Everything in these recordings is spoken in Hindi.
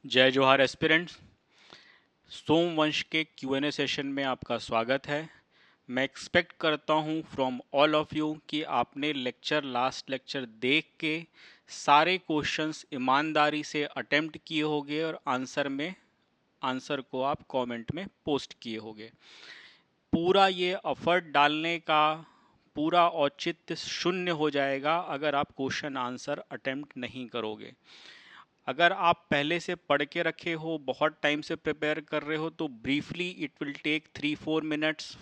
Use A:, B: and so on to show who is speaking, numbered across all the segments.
A: जय जोहार एस्पिरेंट्स। सोमवंश के क्यूएनए सेशन में आपका स्वागत है। मैं एक्सपेक्ट करता हूँ फ्रॉम ऑल ऑफ यू कि आपने लास्ट लेक्चर देख के सारे क्वेश्चंस ईमानदारी से अटेम्प्ट किए होंगे और आंसर को आप कमेंट में पोस्ट किए होंगे। पूरा ये एफर्ट डालने का पूरा औचित्य शून्य हो जाएगा अगर आप क्वेश्चन आंसर अटेम्प्ट नहीं करोगे। अगर आप पहले से पढ़ के रखे हो, बहुत टाइम से प्रिपेयर कर रहे हो, तो briefly it will take 3-4 minutes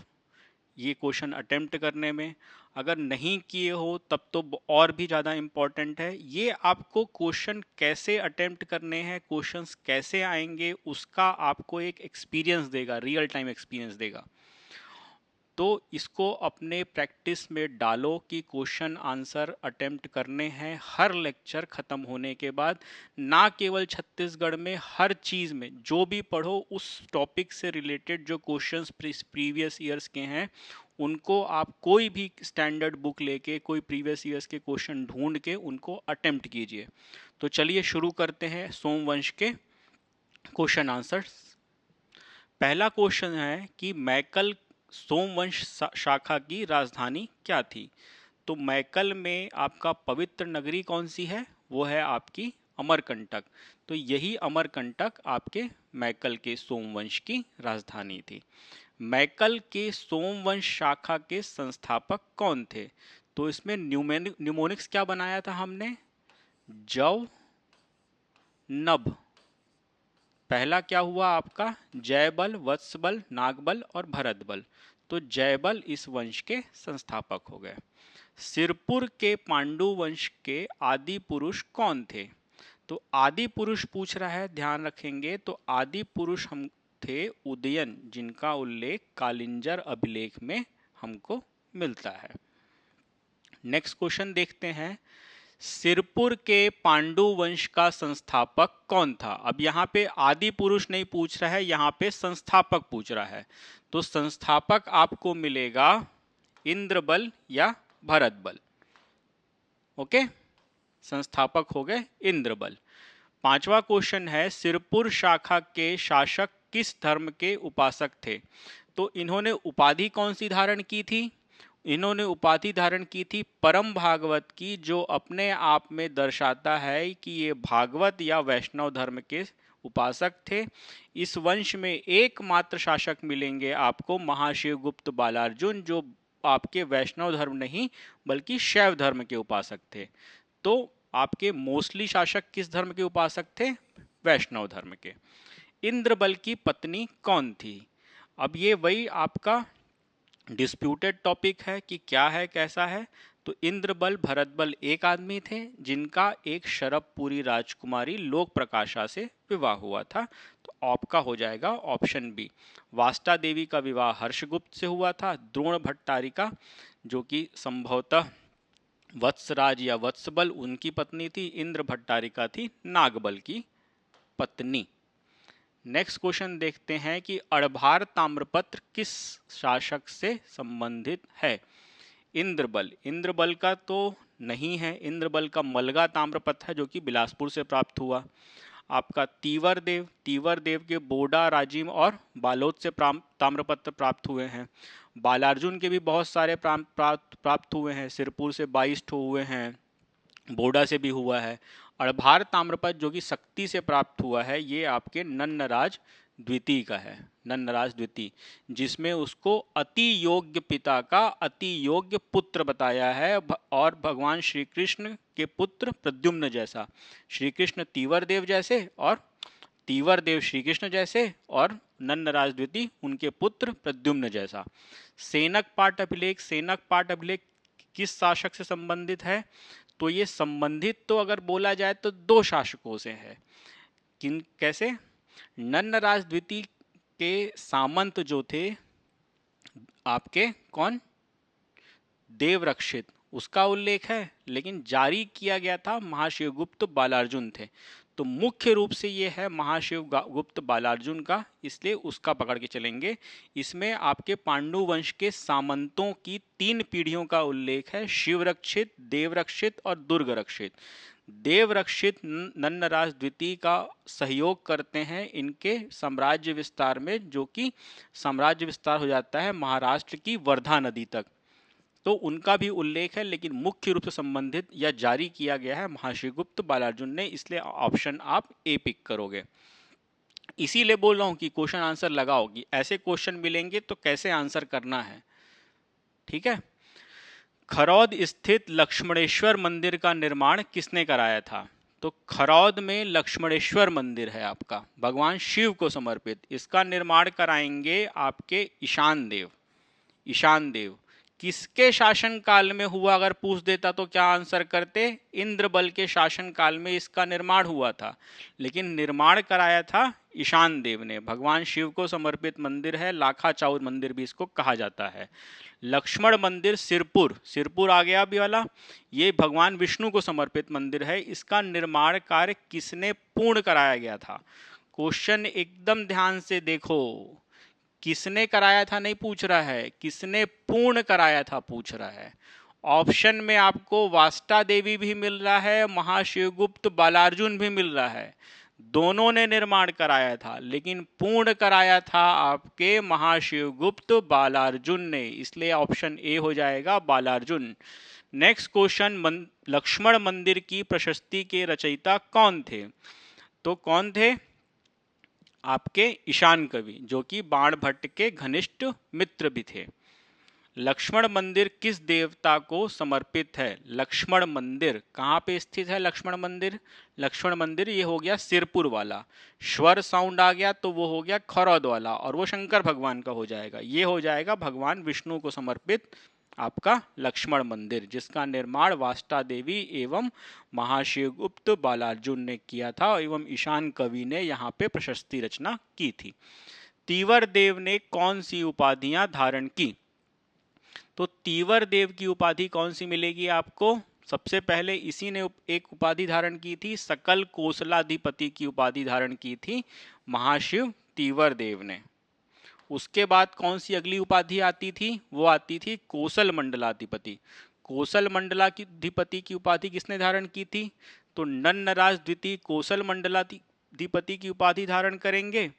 A: ये क्वेश्चन अटेम्प्ट करने में। अगर नहीं किए हो तब तो और भी ज़्यादा इम्पॉर्टेंट है। ये आपको क्वेश्चन कैसे अटेम्प्ट करने हैं, क्वेश्चंस कैसे आएंगे, उसका आपको एक एक्सपीरियंस देगा, रियल टाइम एक्सपीरियंस देगा। तो इसको अपने प्रैक्टिस में डालो कि क्वेश्चन आंसर अटेम्प्ट करने हैं हर लेक्चर ख़त्म होने के बाद। ना केवल छत्तीसगढ़ में, हर चीज़ में जो भी पढ़ो उस टॉपिक से रिलेटेड जो क्वेश्चंस प्रीवियस ईयर्स के हैं उनको आप कोई भी स्टैंडर्ड बुक लेके कोई प्रीवियस ईयर्स के क्वेश्चन ढूंढ के उनको अटेम्प्ट कीजिए। तो चलिए शुरू करते हैं सोमवंश के क्वेश्चन आंसर्स। पहला क्वेश्चन है कि मैकल सोमवंश शाखा की राजधानी क्या थी। तो मैकल में आपका पवित्र नगरी कौन सी है? वो है आपकी अमरकंटक। तो यही अमरकंटक आपके मैकल के सोमवंश की राजधानी थी। मैकल के सोमवंश शाखा के संस्थापक कौन थे? तो इसमें न्यूमोनिक्स क्या बनाया था हमने? जव, नभ। पहला क्या हुआ आपका? जयबल, वत्सबल, नागबल और भरतबल। तो जयबल इस वंश के संस्थापक हो गए। सिरपुर के पांडु वंश के आदि पुरुष कौन थे? तो आदि पुरुष पूछ रहा है, ध्यान रखेंगे। तो आदि पुरुष हम थे उदयन, जिनका उल्लेख कालिंजर अभिलेख में हमको मिलता है। नेक्स्ट क्वेश्चन देखते हैं। सिरपुर के पांडु वंश का संस्थापक कौन था? अब यहाँ पे आदि पुरुष नहीं पूछ रहा है, यहाँ पे संस्थापक पूछ रहा है। तो संस्थापक आपको मिलेगा इंद्रबल या भरतबल। ओके, संस्थापक हो गए इंद्रबल। पांचवा क्वेश्चन है, सिरपुर शाखा के शासक किस धर्म के उपासक थे? तो इन्होंने उपाधि कौन सी धारण की थी? इन्होंने उपाधि धारण की थी परम भागवत की, जो अपने आप में दर्शाता है कि ये भागवत या वैष्णव धर्म के उपासक थे। इस वंश में एकमात्र शासक मिलेंगे आपको महाशिवगुप्त बालार्जुन, जो आपके वैष्णव धर्म नहीं बल्कि शैव धर्म के उपासक थे। तो आपके मोस्टली शासक किस धर्म के उपासक थे? वैष्णव धर्म के। इंद्रबल की पत्नी कौन थी? अब ये वही आपका डिस्प्यूटेड टॉपिक है कि क्या है कैसा है। तो इंद्रबल भरतबल एक आदमी थे जिनका एक शरभपुरी राजकुमारी लोक प्रकाशा से विवाह हुआ था। तो आपका हो जाएगा ऑप्शन बी। वास्ता देवी का विवाह हर्षगुप्त से हुआ था। द्रोण भट्टारिका जो कि संभवतः वत्सराज या वत्सबल उनकी पत्नी थी। इंद्र भट्टारिका थी नागबल की पत्नी। नेक्स्ट क्वेश्चन देखते हैं कि अड़भार ताम्रपत्र किस शासक से संबंधित है? इंद्रबल। इंद्रबल का तो नहीं है, इंद्रबल का मलगा ताम्रपत्र है जो कि बिलासपुर से प्राप्त हुआ। आपका तीवर देव, तीवर देव के बोडा, राजिम और बालोद से ताम्रपत्र प्राप्त हुए हैं। बालार्जुन के भी बहुत सारे प्राप्त हुए हैं। सिरपुर से 22 ठो हुए हैं, बोडा से भी हुआ है। अड़भार ताम्रपत्र जो कि शक्ति से प्राप्त हुआ है, ये आपके नन्नराज द्वितीय का है। नन्नराज द्वितीय, जिसमें उसको अति योग्य पिता का अति योग्य पुत्र बताया है और भगवान श्री कृष्ण के पुत्र प्रद्युम्न जैसा, श्री कृष्ण तीवर देव जैसे और तीवर देव श्री कृष्ण जैसे और नन्नराज द्वितीय उनके पुत्र प्रद्युम्न जैसा। सेनक पाठ अभिलेख, सेनक पाठ अभिलेख किस शासक से संबंधित है? तो ये संबंधित तो अगर बोला जाए तो दो शासकों से है। किन, कैसे? नन्नराज द्वितीय के सामंत जो थे आपके कौन? देवरक्षित, उसका उल्लेख है, लेकिन जारी किया गया था महाशिवगुप्त बालार्जुन थे। तो मुख्य रूप से ये है महाशिवगुप्त बालार्जुन का, इसलिए उसका पकड़ के चलेंगे। इसमें आपके पांडु वंश के सामंतों की 3 पीढ़ियों का उल्लेख है, शिवरक्षित, देवरक्षित और दुर्गरक्षित। देव रक्षित नन्नराज द्वितीय का सहयोग करते हैं इनके साम्राज्य विस्तार में, जो कि साम्राज्य विस्तार हो जाता है महाराष्ट्र की वर्धा नदी तक। तो उनका भी उल्लेख है, लेकिन मुख्य रूप से संबंधित या जारी किया गया है महाशिवगुप्त बालार्जुन ने, इसलिए ऑप्शन आप ए पिक करोगे। इसीलिए बोल रहा हूं कि क्वेश्चन आंसर लगाओ, कि ऐसे क्वेश्चन मिलेंगे तो कैसे आंसर करना है। ठीक है। खरौद स्थित लक्ष्मणेश्वर मंदिर का निर्माण किसने कराया था? तो खरौद में लक्ष्मणेश्वर मंदिर है आपका, भगवान शिव को समर्पित। इसका निर्माण कराएंगे आपके ईशान देव। ईशान देव किसके शासन काल में हुआ? अगर पूछ देता तो क्या आंसर करते? इंद्रबल के शासन काल में इसका निर्माण हुआ था, लेकिन निर्माण कराया था ईशान देव ने। भगवान शिव को समर्पित मंदिर है, लाखा चाउर मंदिर भी इसको कहा जाता है। लक्ष्मण मंदिर सिरपुर, सिरपुर आ गया अभी वाला, ये भगवान विष्णु को समर्पित मंदिर है। इसका निर्माण कार्य किसने पूर्ण कराया गया था? क्वेश्चन एकदम ध्यान से देखो, किसने कराया था नहीं पूछ रहा है, किसने पूर्ण कराया था पूछ रहा है। ऑप्शन में आपको वास्ता देवी भी मिल रहा है, महाशिवगुप्त बालार्जुन भी मिल रहा है। दोनों ने निर्माण कराया था, लेकिन पूर्ण कराया था आपके महाशिवगुप्त बालार्जुन ने, इसलिए ऑप्शन ए हो जाएगा बालार्जुन। नेक्स्ट क्वेश्चन, लक्ष्मण मंदिर की प्रशस्ति के रचयिता कौन थे? तो कौन थे? आपके ईशान कवि, जो कि बाणभट्ट के घनिष्ठ मित्र भी थे। लक्ष्मण मंदिर किस देवता को समर्पित है? लक्ष्मण मंदिर कहाँ पे स्थित है? लक्ष्मण मंदिर, लक्ष्मण मंदिर ये हो गया सिरपुर वाला। स्वर साउंड आ गया तो वो हो गया खरौद वाला, और वो शंकर भगवान का हो जाएगा। ये हो जाएगा भगवान विष्णु को समर्पित आपका लक्ष्मण मंदिर, जिसका निर्माण वास्ता देवी एवं महाशिवगुप्त बालार्जुन ने किया था, एवं ईशान कवि ने यहाँ पे प्रशस्ति रचना की थी। तीवर देव ने कौन सी उपाधियां धारण की? तो तीवर देव की उपाधि कौन सी मिलेगी आपको? सबसे पहले इसी ने एक उपाधि धारण की थी, सकल कोसलाधिपति की उपाधि धारण की थी महाशिव तीवर देव ने। उसके बाद कौन सी अगली उपाधि आती थी? वो आती थी कोसल मंडलाधिपति। कोसल मंडलाधिपति की उपाधि किसने धारण की थी? तो नन्नराज द्वितीय कोसल मंडलाधिपति की उपाधि धारण करेंगे।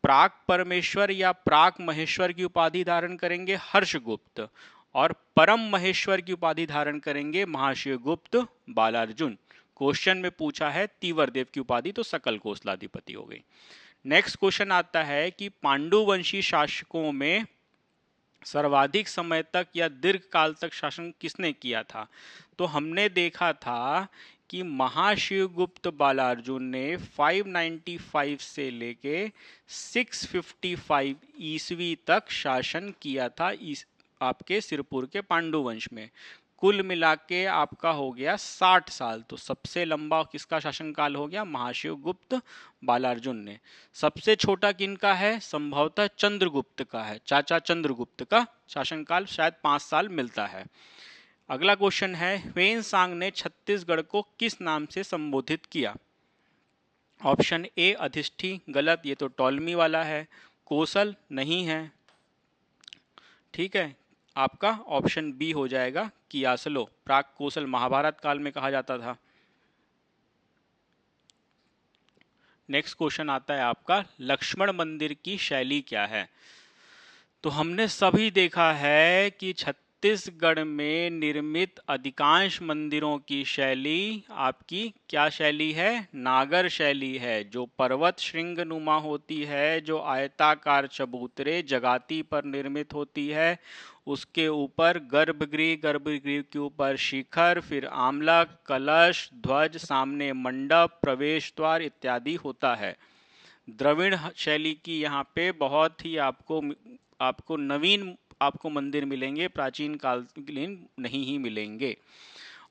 A: प्राक परमेश्वर या प्राक महेश्वर की उपाधि धारण करेंगे हर्षगुप्त, और परम महेश्वर की उपाधि धारण करेंगे महाशिवगुप्त बालार्जुन। क्वेश्चन में पूछा है तीवर देव की उपाधि, तो सकल कोसलाधिपति हो गई। नेक्स्ट क्वेश्चन आता है कि पांडुवंशी शासकों में सर्वाधिक समय तक या दीर्घ काल तक शासन किसने किया था? तो हमने देखा था कि महाशिवगुप्त बालार्जुन ने 595 से लेके 655 ईस्वी तक शासन किया था आपके सिरपुर के पांडुवंश में। कुल मिला के आपका हो गया 60 साल। तो सबसे लंबा किसका शासनकाल हो गया? महाशिवगुप्त बालार्जुन ने। सबसे छोटा किनका है? संभवतः चंद्रगुप्त का है, चाचा चंद्रगुप्त का शासनकाल शायद 5 साल मिलता है। अगला क्वेश्चन है, ह्वेनसांग ने छत्तीसगढ़ को किस नाम से संबोधित किया? ऑप्शन ए अधिष्ठी, गलत, ये तो टॉलमी वाला है। कोसल नहीं है, ठीक है। आपका ऑप्शन बी हो जाएगा कियासलो, प्राक कोसल महाभारत काल में कहा जाता था। नेक्स्ट क्वेश्चन आता है आपका, लक्ष्मण मंदिर की शैली क्या है? तो हमने सभी देखा है कि छत्तीसगढ़ में निर्मित अधिकांश मंदिरों की शैली आपकी क्या शैली है? नागर शैली है, जो पर्वत श्रृंग नुमा होती है, जो आयताकार चबूतरे जगाती पर निर्मित होती है, उसके ऊपर गर्भगृह, गर्भगृह के ऊपर शिखर, फिर आमलक, कलश, ध्वज, सामने मंडप, प्रवेश द्वार इत्यादि होता है। द्रविड़ शैली की यहाँ पे बहुत ही आपको नवीन आपको मंदिर मिलेंगे, प्राचीन काल नहीं ही मिलेंगे।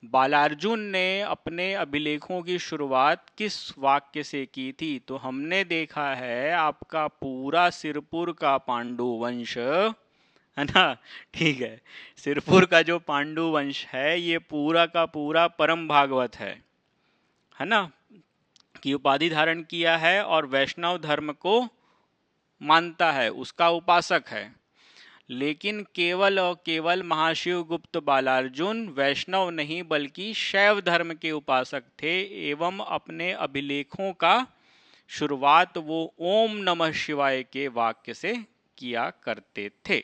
A: बालार्जुन ने अपने अभिलेखों की शुरुआत किस वाक्य से की थी? तो हमने देखा है आपका पूरा सिरपुर का पांडु वंश, है ना, ठीक है, सिरपुर का जो पांडु वंश है ये पूरा का पूरा परम भागवत है ना, की उपाधि धारण किया है और वैष्णव धर्म को मानता है, उसका उपासक है। लेकिन केवल और केवल महाशिव गुप्त बालार्जुन वैष्णव नहीं बल्कि शैव धर्म के उपासक थे एवं अपने अभिलेखों का शुरुआत वो ओम नमः शिवाय के वाक्य से किया करते थे।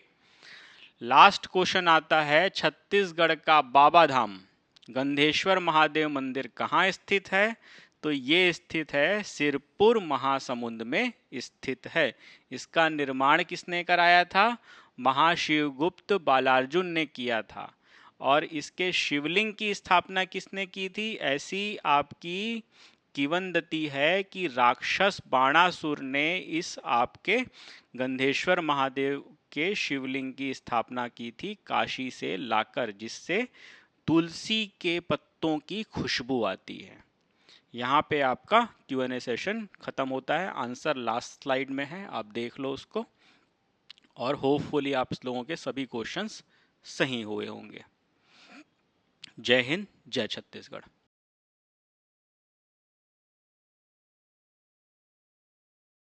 A: लास्ट क्वेश्चन आता है, छत्तीसगढ़ का बाबा धाम गंधेश्वर महादेव मंदिर कहाँ स्थित है? तो ये स्थित है सिरपुर महासमुंद में स्थित है। इसका निर्माण किसने कराया था? महाशिवगुप्त बालार्जुन ने किया था। और इसके शिवलिंग की स्थापना किसने की थी? ऐसी आपकी किंवदंती है कि राक्षस बाणासुर ने इस आपके गंधेश्वर महादेव के शिवलिंग की स्थापना की थी काशी से लाकर, जिससे तुलसी के पत्तों की खुशबू आती है। यहाँ पे आपका Q&A सेशन खत्म होता है। आंसर लास्ट स्लाइड में है, आप देख लो उसको, और होपफुली आप लोगों के सभी क्वेश्चंस सही हुए होंगे। जय हिंद, जय छत्तीसगढ़।